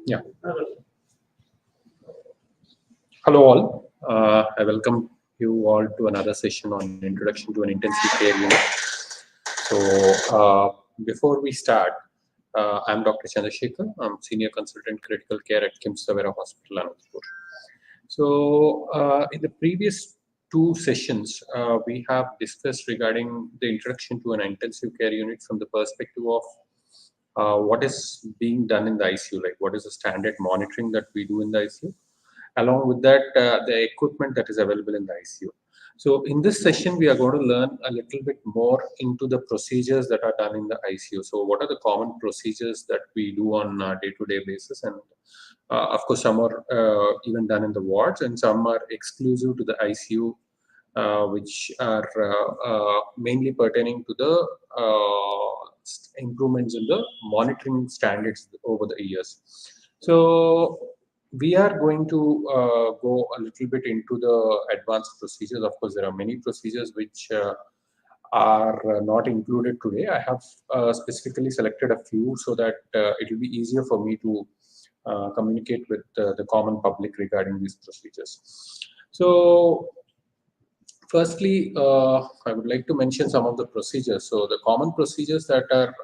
Yeah. Hello all. I welcome you all to another session on Introduction to an Intensive Care Unit. Before we start, I'm Dr. Chandra Sekhar. I'm Senior Consultant Critical Care at KIMS-Saveera Hospital, Anantapur. In the previous two sessions, we have discussed regarding the introduction to an intensive care unit from the perspective of what is being done in the ICU, like what is the standard monitoring that we do in the ICU. Along with that, the equipment that is available in the ICU. So in this session, we are going to learn a little bit more into the procedures that are done in the ICU. So what are the common procedures that we do on a day-to-day basis? And of course, some are even done in the wards and some are exclusive to the ICU, which are mainly pertaining to the improvements in the monitoring standards over the years. So we are going to go a little bit into the advanced procedures. Of course, there are many procedures which are not included today. I have specifically selected a few so that it will be easier for me to communicate with the common public regarding these procedures. So firstly, I would like to mention some of the procedures. So the common procedures that are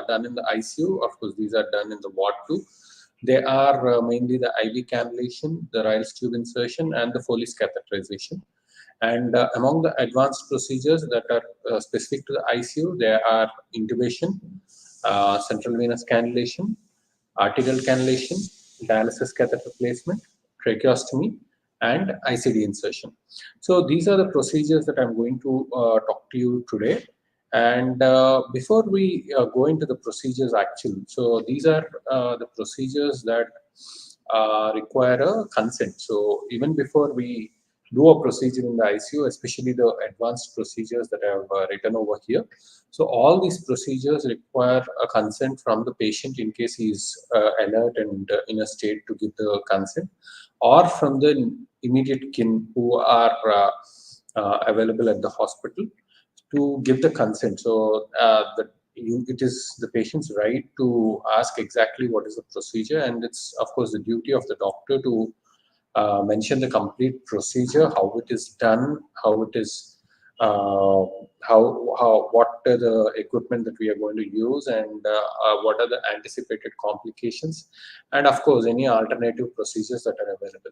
done in the ICU, of course, these are done in the ward too. They are mainly the IV cannulation, the Ryle's tube insertion, and the Foley's catheterization. And among the advanced procedures that are specific to the ICU, there are intubation, central venous cannulation, arterial cannulation, dialysis catheter placement, tracheostomy, and ICD insertion. So these are the procedures that I'm going to talk to you today. And before we go into the procedures actually, so these are the procedures that require a consent. So even before we do a procedure in the ICU, especially the advanced procedures that I have written over here. So all these procedures require a consent from the patient in case he is alert and in a state to give the consent, or from the immediate kin who are available at the hospital to give the consent. So it is the patient's right to ask exactly what is the procedure, and it's of course the duty of the doctor to mention the complete procedure, how it is done, how it is, what are the equipment that we are going to use, and what are the anticipated complications, and of course any alternative procedures that are available,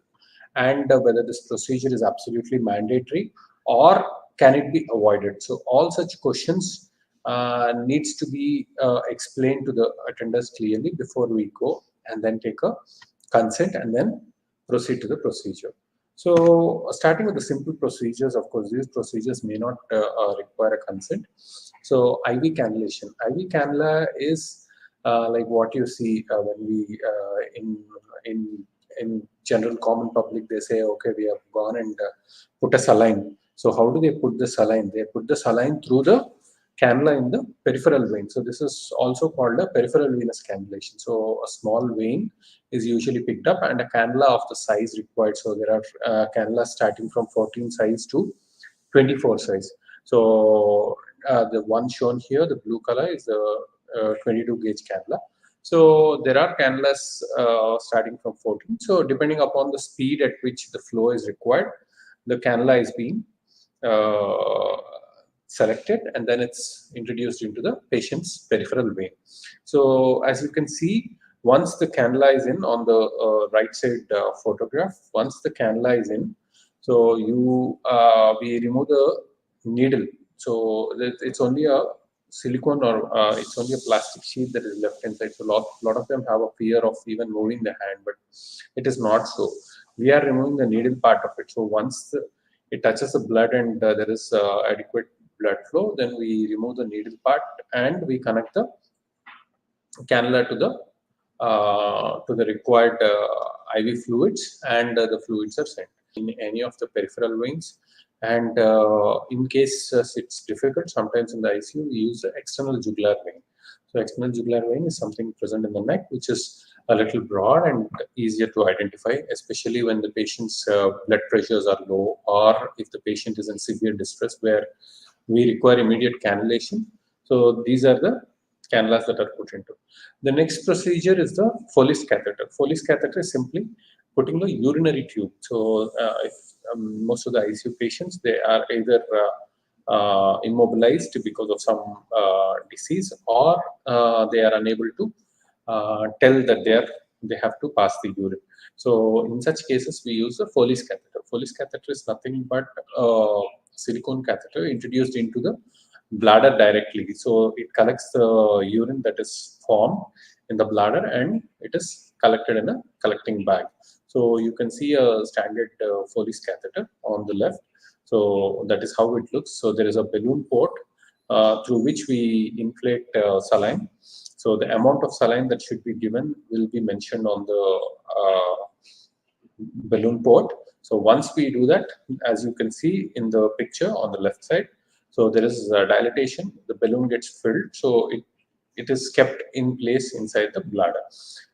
and whether this procedure is absolutely mandatory or can it be avoided. So all such questions needs to be explained to the attenders clearly before we go and then take a consent and then proceed to the procedure. So starting with the simple procedures, of course, these procedures may not require a consent. So IV cannulation. IV cannula is like what you see when we in general common public, they say, okay, we have gone and put a saline. So how do they put the saline? They put the saline through the cannula in the peripheral vein. So this is also called a peripheral venous cannulation. So a small vein is usually picked up and a cannula of the size required. So there are cannulas starting from 14 size to 24 size. So the one shown here, the blue color, is the 22 gauge cannula. So there are cannulas starting from 14. So depending upon the speed at which the flow is required, the cannula is being selected and then it's introduced into the patient's peripheral vein. So as you can see, once the cannula is in on the right side photograph, once the cannula is in, so we remove the needle. So it's only a silicone or it's only a plastic sheet that is left inside. So lot of them have a fear of even moving the hand, but it is not so. We are removing the needle part of it. So once it touches the blood and there is adequate blood flow, then we remove the needle part and we connect the cannula to the required IV fluids, and the fluids are sent in any of the peripheral veins. And in case it's difficult, sometimes in the ICU we use the external jugular vein. So external jugular vein is something present in the neck, which is a little broad and easier to identify, especially when the patient's blood pressures are low, or if the patient is in severe distress where we require immediate cannulation. So these are the cannulas that are put into. The next procedure is the Foley's catheter. Foley's catheter is simply putting the urinary tube. So if most of the ICU patients, they are either immobilized because of some disease, or they are unable to tell that they have to pass the urine. So in such cases, we use the Foley's catheter. Foley's catheter is nothing but a silicone catheter introduced into the bladder directly. So it collects the urine that is formed in the bladder, and it is collected in a collecting bag. So you can see a standard Foley's catheter on the left. So that is how it looks. So there is a balloon port through which we inflate saline. So the amount of saline that should be given will be mentioned on the balloon port. So once we do that, as you can see in the picture on the left side, so there is dilatation, the balloon gets filled, so it is kept in place inside the bladder.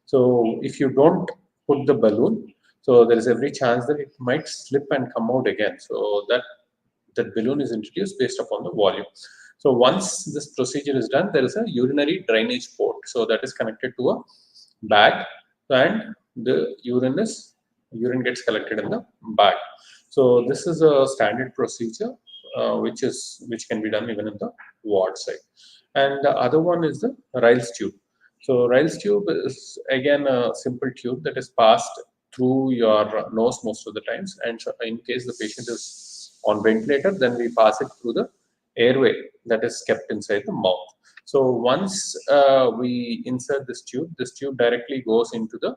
So if you don't put the balloon, so there is every chance that it might slip and come out again. So that balloon is introduced based upon the volume. So once this procedure is done, there is a urinary drainage port. So that is connected to a bag, and the urine gets collected in the bag. So this is a standard procedure which can be done even in the ward side. And the other one is the Ryle's tube. So Ryle's tube is again a simple tube that is passed through your nose most of the times, and so in case the patient is on ventilator, then we pass it through the airway that is kept inside the mouth. So once we insert this tube directly goes into the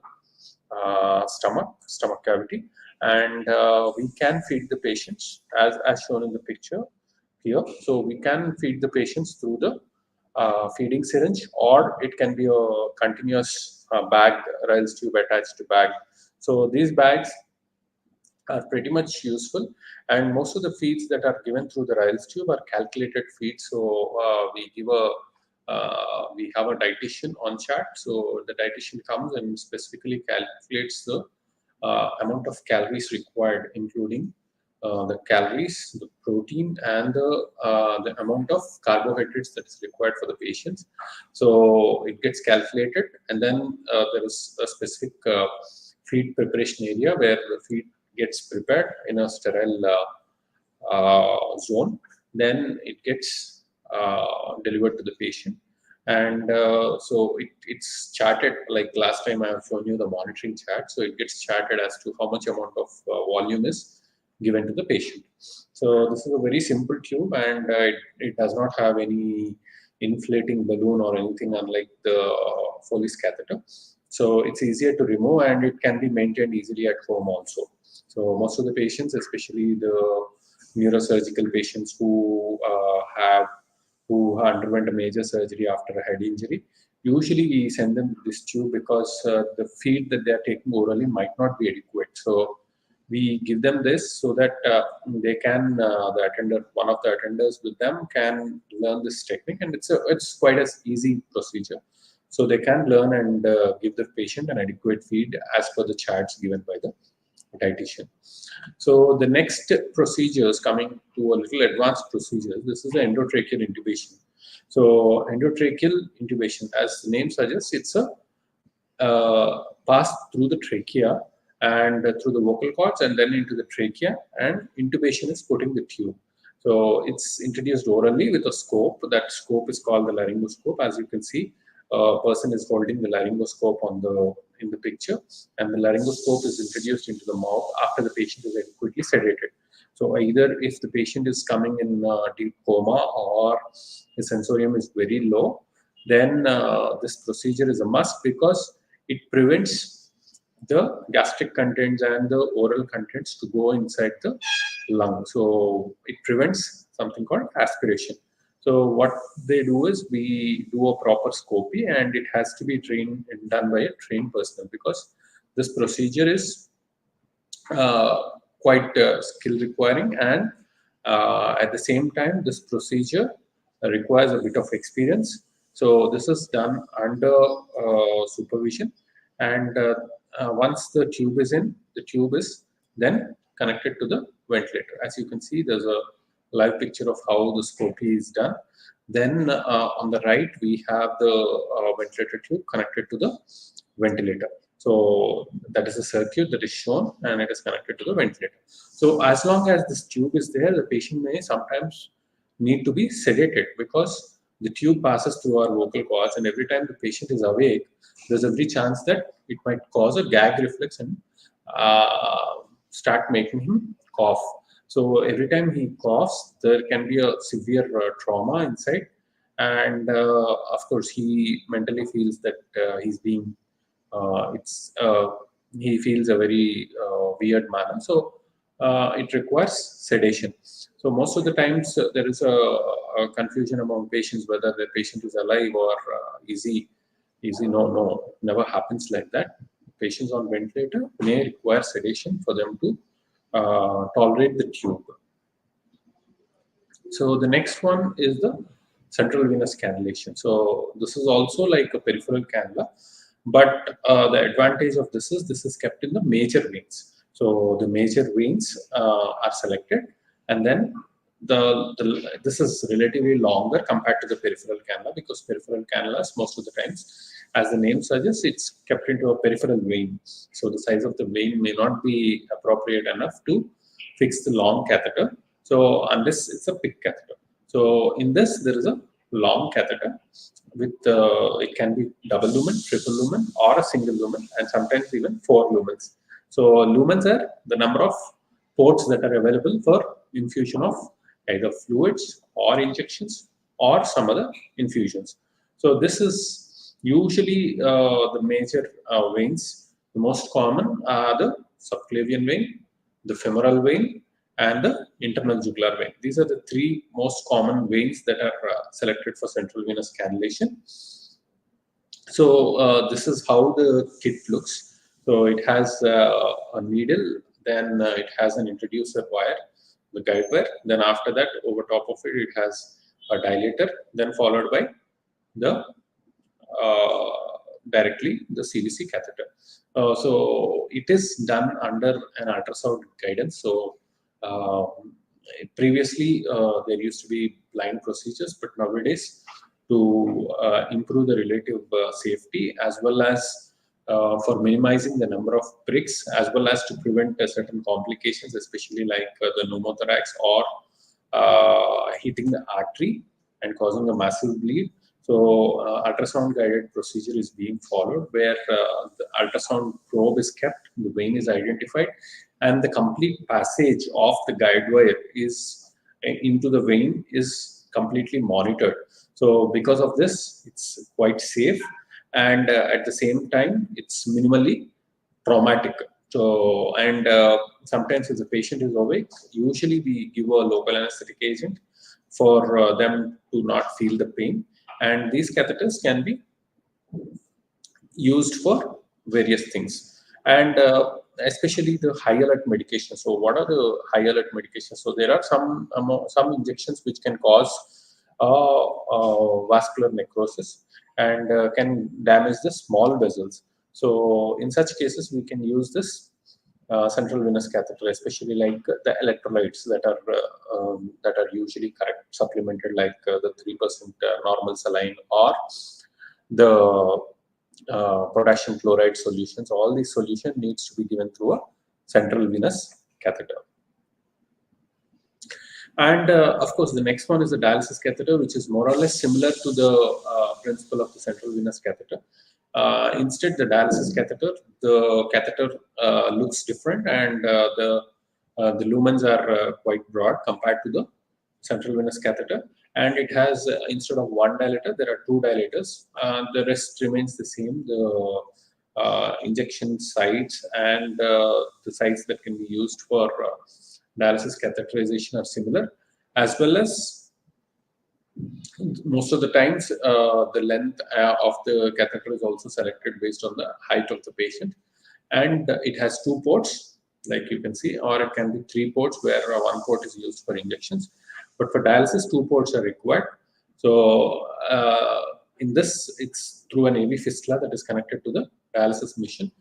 stomach cavity, and we can feed the patients as shown in the picture here. So we can feed the patients through the feeding syringe, or it can be a continuous bag, Ryle's tube attached to bag. So these bags are pretty much useful, and most of the feeds that are given through the Ryle's tube are calculated feeds. So we have a dietitian on chat. So the dietitian comes and specifically calculates the amount of calories required, including the calories, the protein, and the amount of carbohydrates that is required for the patients. So it gets calculated, and then there is a specific feed preparation area where the feed gets prepared in a sterile zone. Then it gets delivered to the patient, and so it's charted. Like last time I have shown you the monitoring chart, so it gets charted as to how much amount of volume is given to the patient. So this is a very simple tube, and it does not have any inflating balloon or anything, unlike the Foley's catheter. So it's easier to remove, and it can be maintained easily at home also. So most of the patients, especially the neurosurgical patients who underwent a major surgery after a head injury, usually we send them this tube because the feed that they are taking orally might not be adequate. So we give them this so that they can one of the attenders with them can learn this technique, and it's quite an easy procedure. So they can learn and give the patient an adequate feed as per the charts given by the dietitian. So the next procedures, coming to a little advanced procedure, this is the endotracheal intubation. So endotracheal intubation, as the name suggests, it's a pass through the trachea and through the vocal cords and then into the trachea, and intubation is putting the tube. So it's introduced orally with a scope. That scope is called the laryngoscope. As you can see, a person is holding the laryngoscope in the picture, and the laryngoscope is introduced into the mouth after the patient is adequately sedated. So either if the patient is coming in deep coma or the sensorium is very low, then this procedure is a must, because it prevents the gastric contents and the oral contents to go inside the lung. So it prevents something called aspiration. So what they do is we do a proper scopy, and it has to be done by a trained person, because this procedure is quite skill requiring, and at the same time this procedure requires a bit of experience. So this is done under supervision, and once the tube is in, the tube is then connected to the ventilator. As you can see, there's a live picture of how the scopy is done. Then on the right, we have the ventilator tube connected to the ventilator. So that is a circuit that is shown, and it is connected to the ventilator. So as long as this tube is there, the patient may sometimes need to be sedated, because the tube passes through our vocal cords, and every time the patient is awake, there's every chance that it might cause a gag reflex and start making him cough. So every time he coughs, there can be a severe trauma inside, and of course he mentally feels that he's being it's he feels a very weird manner. So it requires sedation. So most of the times there is a confusion among patients whether the patient is alive or is he. No, never happens like that. Patients on ventilator may require sedation for them to tolerate the tube. So the next one is the central venous cannulation. So this is also like a peripheral cannula, but the advantage of this is kept in the major veins. So the major veins are selected, and then this is relatively longer compared to the peripheral cannula, because peripheral cannulas most of the times, as the name suggests, it's kept into a peripheral vein. So the size of the vein may not be appropriate enough to fix the long catheter. So unless it's a PICC catheter. So in this, there is a long catheter with it can be double lumen, triple lumen, or a single lumen, and sometimes even 4 lumens. So lumens are the number of ports that are available for infusion of either fluids or injections or some other infusions. So this is usually the major veins. The most common are the subclavian vein, the femoral vein, and the internal jugular vein. These are the 3 most common veins that are selected for central venous cannulation. So this is how the kit looks. So it has a needle, then it has an introducer wire, the guide wire. Then after that, over top of it, it has a dilator, then followed by the directly the CVC catheter. So it is done under an ultrasound guidance. So previously there used to be blind procedures, but nowadays to improve the relative safety, as well as for minimizing the number of pricks, as well as to prevent certain complications, especially like the pneumothorax or hitting the artery and causing a massive bleed. So ultrasound guided procedure is being followed, where the ultrasound probe is kept, the vein is identified, and the complete passage of the guide wire is into the vein is completely monitored. So because of this, it's quite safe, and at the same time, it's minimally traumatic. So, and sometimes if the patient is awake, usually we give a local anesthetic agent for them to not feel the pain. And these catheters can be used for various things, and especially the high alert medication. So what are the high alert medications? So there are some injections which can cause vascular necrosis and can damage the small vessels. So in such cases, we can use this central venous catheter, especially like the electrolytes that are usually correct supplemented, like the 3% normal saline or the potassium chloride solutions. All these solution needs to be given through a central venous catheter. And of course, the next one is the dialysis catheter, which is more or less similar to the principle of the central venous catheter. Instead, the dialysis catheter, the catheter looks different, and the lumens are quite broad compared to the central venous catheter. And it has, instead of one dilator, there are 2 dilators. The rest remains the same. The injection sites and the sites that can be used for dialysis catheterization are similar, as well as most of the times the length of the catheter is also selected based on the height of the patient, and it has 2 ports, like you can see, or it can be 3 ports, where 1 port is used for injections. But for dialysis, 2 ports are required. So in this, it's through an AV fistula that is connected to the dialysis machine.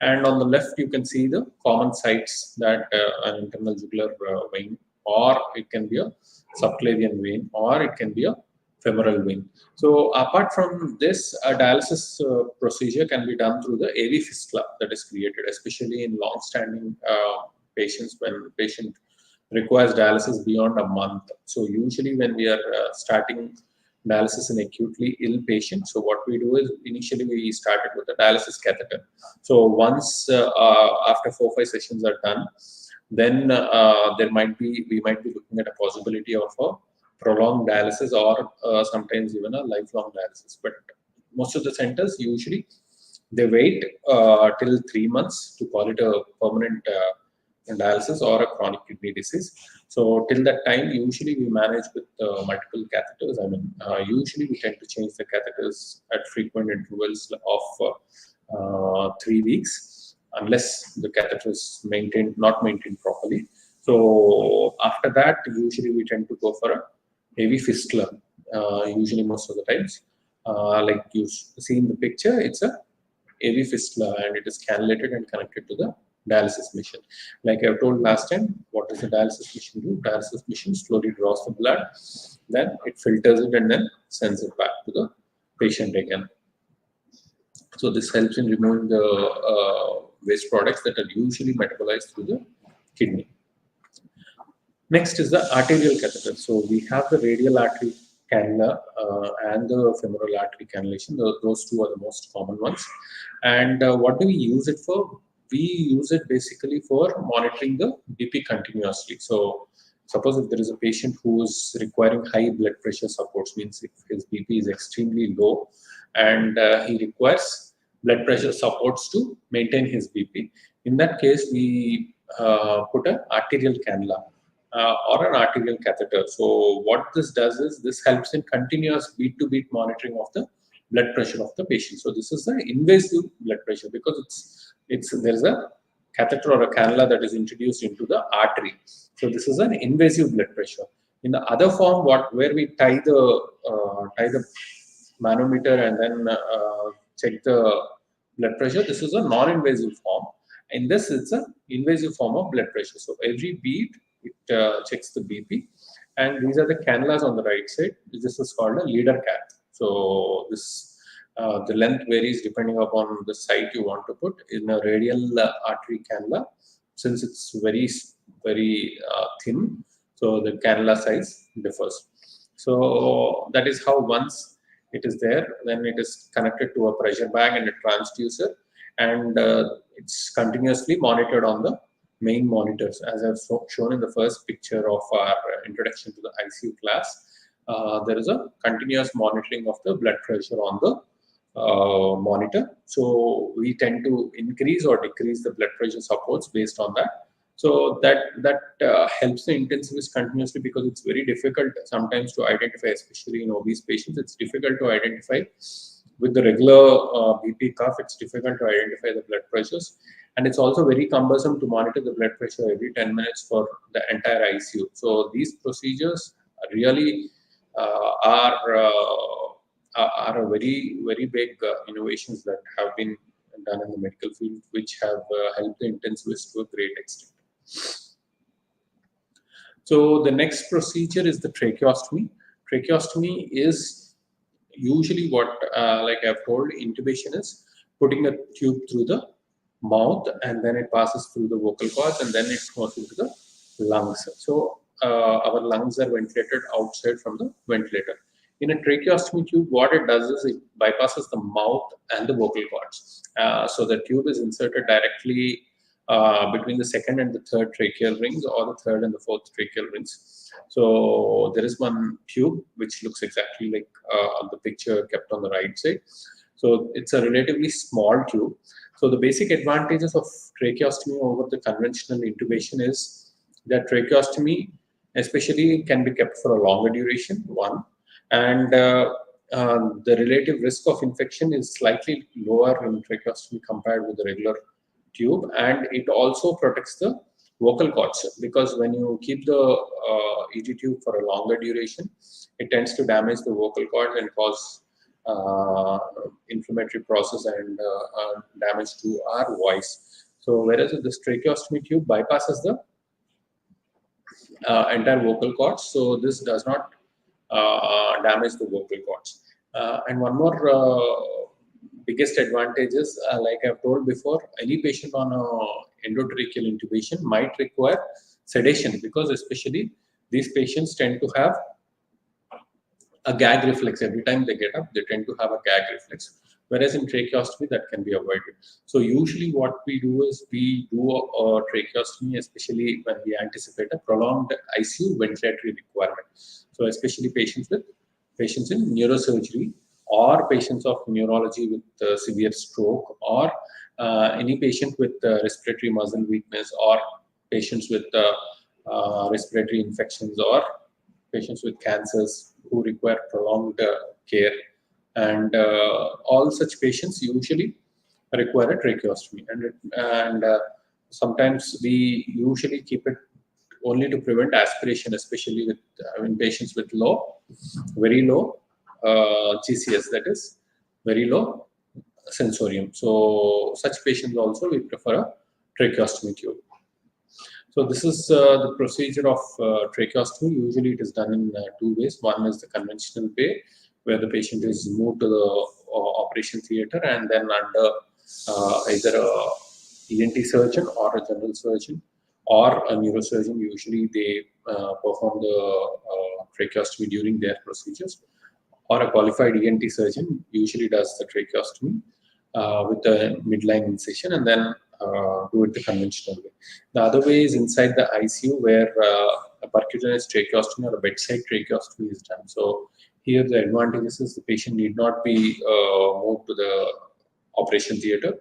And on the left, you can see the common sites that an internal jugular vein or it can be a subclavian vein, or it can be a femoral vein. So apart from this, a dialysis procedure can be done through the AV fistula that is created, especially in long-standing patients when patient requires dialysis beyond a month. So usually when we are starting dialysis in acutely ill patients, so what we do is initially we started with a dialysis catheter. So once after 4-5 sessions are done, then we might be looking at a possibility of a prolonged dialysis, or sometimes even a lifelong dialysis. But most of the centers usually they wait till 3 months to call it a permanent dialysis or a chronic kidney disease. So till that time, usually we manage with multiple catheters. I mean, usually we tend to change the catheters at frequent intervals of 3 weeks, unless the catheter is not maintained properly. So after that, usually we tend to go for a heavy fistula. Usually most of the times, like you see in the picture, it's a AV fistula and it is cannulated and connected to the dialysis machine. Like I've told last time, what does the dialysis machine do? Dialysis machine slowly draws the blood, then it filters it and then sends it back to the patient again. So this helps in removing the waste products that are usually metabolized through the kidney. Next is the arterial catheter. So we have the radial artery cannula and the femoral artery cannulation. Those two are the most common ones. And what do we use it for? We use it basically for monitoring the BP continuously. So suppose if there is a patient who is requiring high blood pressure supports, means if his BP is extremely low and he requires blood pressure supports to maintain his BP. In that case, we put an arterial cannula or an arterial catheter. So what this does is this helps in continuous beat-to-beat monitoring of the blood pressure of the patient. So this is the invasive blood pressure because there's a catheter or a cannula that is introduced into the artery. So this is an invasive blood pressure. In the other form, where we tie the manometer and then check the blood pressure, this is a non-invasive form. In this, it's an invasive form of blood pressure. So every beat, it checks the BP, and these are the cannulas on the right side. This is called a leader cath. So this the length varies depending upon the site you want to put. In a radial artery cannula, since it's very thin, so the cannula size differs. So that is how once it is there, then it is connected to a pressure bag and a transducer, and it's continuously monitored on the main monitors. As I've shown in the first picture of our introduction to the ICU class, there is a continuous monitoring of the blood pressure on the monitor. So we tend to increase or decrease the blood pressure supports based on that. So that helps the intensivist continuously, because it's very difficult sometimes to identify, especially in obese patients. It's difficult to identify with the regular BP cuff. It's difficult to identify the blood pressures, and it's also very cumbersome to monitor the blood pressure every 10 minutes for the entire ICU. So these procedures really are a very big innovations that have been done in the medical field, which have helped the intensivists to a great extent. So the next procedure is the tracheostomy. Tracheostomy is usually what, like I've told, intubation is putting a tube through the mouth, and then it passes through the vocal cords, and then it goes into the lungs. So our lungs are ventilated outside from the ventilator. In a tracheostomy tube, what it does is it bypasses the mouth and the vocal cords. So the tube is inserted directly between the second and the third tracheal rings, or the third and the fourth tracheal rings. So there is one tube which looks exactly like the picture kept on the right side. So it's a relatively small tube. So the basic advantages of tracheostomy over the conventional intubation is that tracheostomy especially can be kept for a longer duration, one, and the relative risk of infection is slightly lower in tracheostomy compared with the regular tube, and it also protects the vocal cords, because when you keep the EG tube for a longer duration, it tends to damage the vocal cords and cause inflammatory process and damage to our voice. So whereas this tracheostomy tube bypasses the entire vocal cords. So this does not damage the vocal cords. And one more biggest advantage is, like I've told before, any patient on endotracheal intubation might require sedation, because especially these patients tend to have a gag reflex. Every time they get up, they tend to have a gag reflex. Whereas in tracheostomy, that can be avoided. So usually what we do is we do a tracheostomy, especially when we anticipate a prolonged ICU ventilatory requirement. So especially patients in neurosurgery, or patients of neurology with severe stroke, or any patient with respiratory muscle weakness, or patients with respiratory infections, or patients with cancers who require prolonged care, and all such patients usually require a tracheostomy, and sometimes we usually keep it only to prevent aspiration, especially with in patients with very low GCS, that is very low sensorium. So such patients also we prefer a tracheostomy tube. So this is the procedure of tracheostomy. Usually it is done in two ways. One is the conventional way, where the patient is moved to the operation theater, and then under either a ENT surgeon or a general surgeon or a neurosurgeon, usually they perform the tracheostomy during their procedures, or a qualified ENT surgeon usually does the tracheostomy with a midline incision, and then do it the conventional way. The other way is inside the ICU, where a percutaneous tracheostomy or a bedside tracheostomy is done. So here the advantage is the patient need not be moved to the operation theater,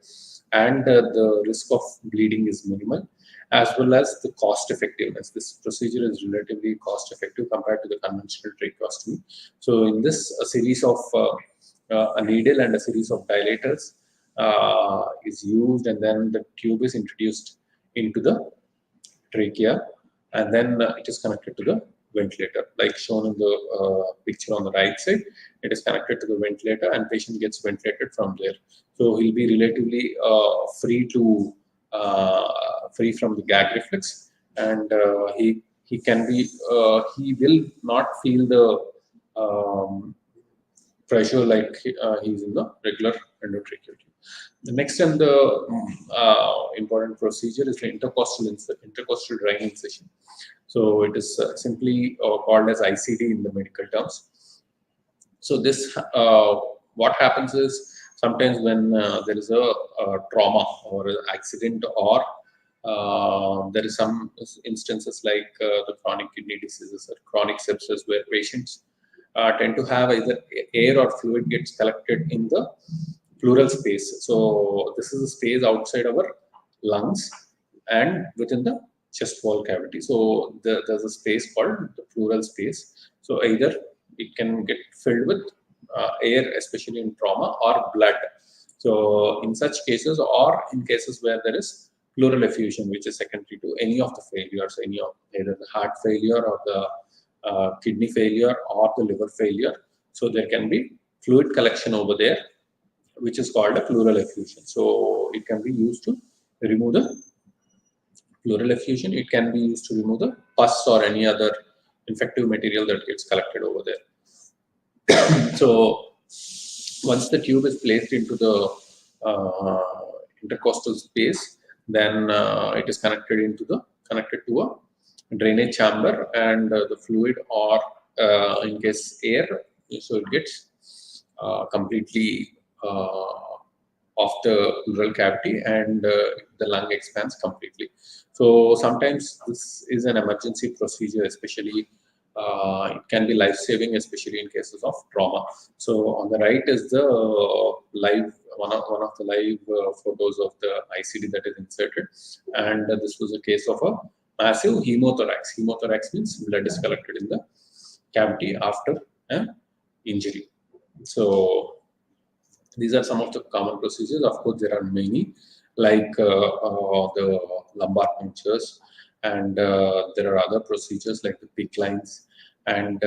and the risk of bleeding is minimal, as well as the cost effectiveness. This procedure is relatively cost effective compared to the conventional tracheostomy. So in this, a series of a needle and a series of dilators is used, and then the tube is introduced into the trachea, and then it is connected to the ventilator, like shown in the picture on the right side. It is connected to the ventilator, and patient gets ventilated from there. So he'll be relatively free from the gag reflex, and he can be he will not feel the pressure like he's in the regular endotracheal tube. The next and the important procedure is the intercostal drain incision. So it is simply called as ICD in the medical terms. So this, what happens is, sometimes when there is a trauma or an accident, or there is some instances like the chronic kidney diseases or chronic sepsis, where patients tend to have either air or fluid gets collected in the pleural space. So this is a space outside our lungs and within the chest wall cavity. So there's a space called the pleural space. So either it can get filled with air, especially in trauma, or blood. So in such cases, or in cases where there is pleural effusion, which is secondary to any of the failures, any of either the heart failure or the kidney failure or the liver failure. So there can be fluid collection over there, which is called a pleural effusion. So it can be used to remove the pleural effusion. It can be used to remove the pus or any other infective material that gets collected over there. So once the tube is placed into the intercostal space, then it is connected to a drainage chamber, and the fluid, or in case air, so it gets completely of the pleural cavity, and the lung expands completely. So sometimes this is an emergency procedure, especially it can be life-saving, especially in cases of trauma. So on the right is the live one of the live photos of the ICD that is inserted, and this was a case of a massive hemothorax. Hemothorax means blood is collected in the cavity after an injury. So these are some of the common procedures. Of course, there are many, like the lumbar punctures, and there are other procedures like the PICC lines, and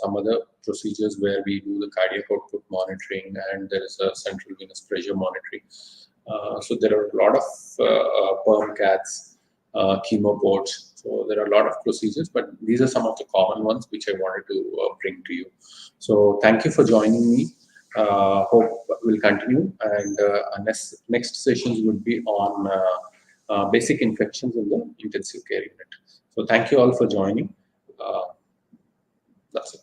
some other procedures where we do the cardiac output monitoring, and there is a central venous pressure monitoring. So there are a lot of perm cats, chemoports. So there are a lot of procedures, but these are some of the common ones which I wanted to bring to you. So thank you for joining me. Hope we'll continue, and our next sessions would be on basic infections in the intensive care unit. So thank you all for joining. Uh, that's it.